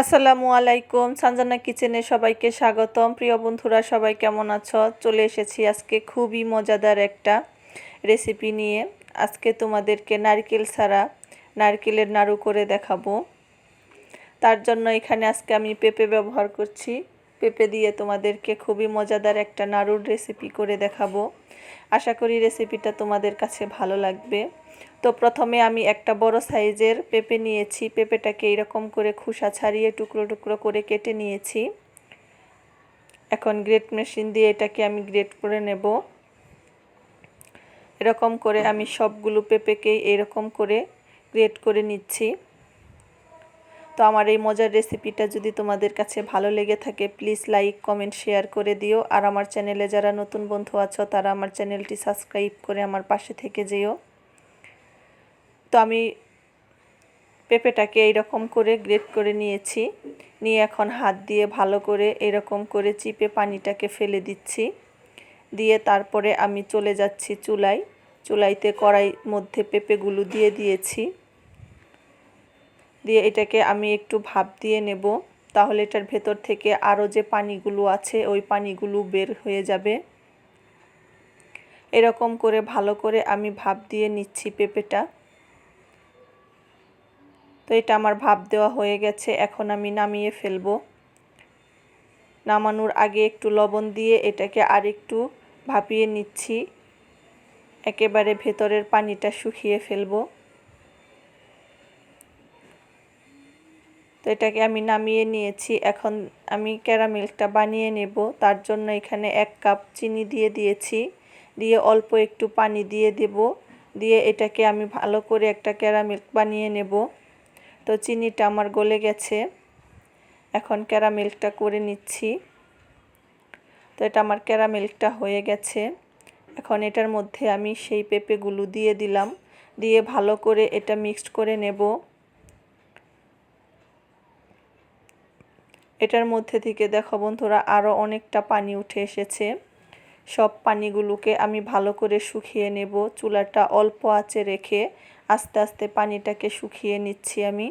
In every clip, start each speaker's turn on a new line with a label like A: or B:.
A: আসসালামু আলাইকুম, সঞ্জনা কিচেনে সবাইকে স্বাগতম। প্রিয় বন্ধুরা, সবাই কেমন আছো? চলে এসেছি আজকে খুবই মজাদার একটা রেসিপি নিয়ে। আজকে তোমাদেরকে নারকেল ছাড়া নারকেলের নাড়ু করে দেখাবো। তার জন্য এখানে আজকে আমি পেঁপে ব্যবহার করছি। পেঁপে দিয়ে তোমাদেরকে খুবই মজাদার একটা নাড়ুর রেসিপি করে দেখাবো। আশা করি রেসিপিটা তোমাদের কাছে ভালো লাগবে। তো প্রথমে আমি একটা বড় সাইজের পেঁপে নিয়েছি। পেঁপেটাকে এরকম করে খোসা ছাড়িয়ে টুকরো টুকরো করে কেটে নিয়েছি। এখন গ্রেট মেশিন দিয়ে এটাকে আমি গ্রেট করে নেব। এরকম করে আমি সবগুলো পেঁপেকেই এরকম করে গ্রেট করে নিচ্ছি। তো আমার এই মজার রেসিপিটা যদি তোমাদের কাছে ভালো লেগে থাকে, প্লিজ লাইক, কমেন্ট, শেয়ার করে দিও। আর আমার চ্যানেলে যারা নতুন বন্ধু আছো তারা আমার চ্যানেলটি সাবস্ক্রাইব করে আমার পাশে থেকে যেও। তো আমি পেঁপেটাকে এইরকম করে গ্রেট করে নিয়েছি। নিয়ে এখন হাত দিয়ে ভালো করে এরকম করে চিপে পানিটাকে ফেলে দিচ্ছি। দিয়ে তারপরে আমি চলে যাচ্ছি চুলাইতে কড়াই মধ্যে পেঁপেগুলো দিয়ে দিয়েছি। দিয়ে এটাকে আমি একটু ভাপ দিয়ে নেব, তাহলে এটার ভেতর থেকে আরও যে পানিগুলো আছে ওই পানিগুলো বের হয়ে যাবে। এরকম করে ভালো করে আমি ভাপ দিয়ে নিচ্ছি পেঁপেটা। তো এটা আমার ভাপ দেওয়া হয়ে গেছে, এখন আমি নামিয়ে ফেলবো। নামানোর আগে একটু লবণ দিয়ে এটাকে আরেকটু ভাপিয়ে নিচ্ছি, একেবারে ভেতরের পানিটা শুকিয়ে ফেলবো। তো এটাকে আমি নামিয়ে নিয়েছি। এখন আমি ক্যারামেলটা বানিয়ে নেব। তার জন্য এখানে 1 কাপ চিনি দিয়ে দিয়েছি, দিয়ে অল্প একটু পানি দিয়ে দেব। দিয়ে এটাকে আমি ভালো করে একটা ক্যারামেল বানিয়ে নেব। তো চিনিটা আমার গলে গেছে, এখন ক্যারামেলটা করে নিচ্ছি। তো এটা আমার ক্যারামেলটা হয়ে গেছে। এখন এটার মধ্যে আমি সেই পেঁপেগুলো দিয়ে দিলাম, দিয়ে ভালো করে এটা মিক্সড করে নেব। এটার মধ্যে থেকে দেখো বন্ধুরা আরও অনেকটা পানি উঠে এসেছে। সব পানিগুলোকে আমি ভালো করে শুকিয়ে নেব। চুলাটা অল্প আঁচে রেখে আস্তে আস্তে পানিটাকে শুকিয়ে নিচ্ছি আমি।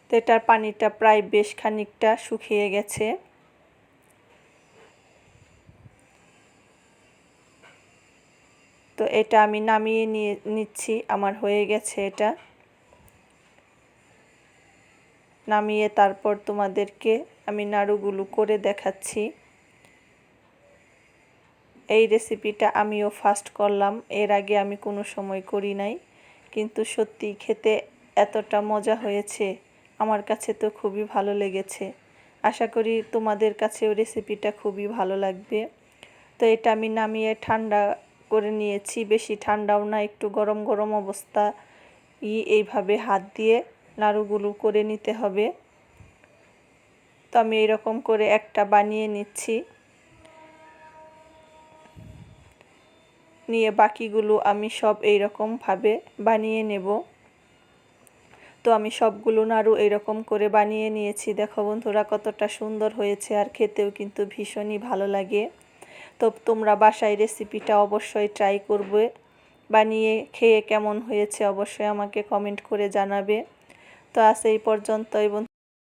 A: তো এটার পানিটা প্রায় বেশ খানিকটা শুকিয়ে গেছে। তো এটা আমি নামিয়ে নিচ্ছি, আমার হয়ে গেছে এটা। নামিয়ে তারপর তোমাদেরকে আমি নাড়ুগুলো করে দেখাচ্ছি। এই রেসিপিটা আমিও ফার্স্ট করলাম, এর আগে আমি কোনো সময় করি নাই, কিন্তু সত্যি খেতে এতটা মজা হয়েছে, আমার কাছে তো খুবই ভালো লেগেছে। আশা করি তোমাদের কাছেও রেসিপিটা খুবই ভালো লাগবে। তো এটা আমি নামিয়ে ঠান্ডা করে নিয়েছি, বেশি ঠান্ডাও না, একটু গরম গরম অবস্থা এইভাবে হাত দিয়ে নাড়ুগুলো করে নিতে হবে। তো আমি এরকম করে একটা বানিয়ে নিচ্ছি, নিয়ে বাকিগুলো আমি সব এইরকমভাবে বানিয়ে নেব। তো আমি সবগুলো নাড়ু এরকম করে বানিয়ে নিয়েছি। দেখো বন্ধুরা কতটা সুন্দর হয়েছে, আর খেতেও কিন্তু ভীষণই ভালো লাগে। তো তোমরা বাসায় রেসিপিটা অবশ্যই ট্রাই করবে, বানিয়ে খেয়ে কেমন হয়েছে অবশ্যই আমাকে কমেন্ট করে জানাবে। তো আজ এই পর্যন্তই।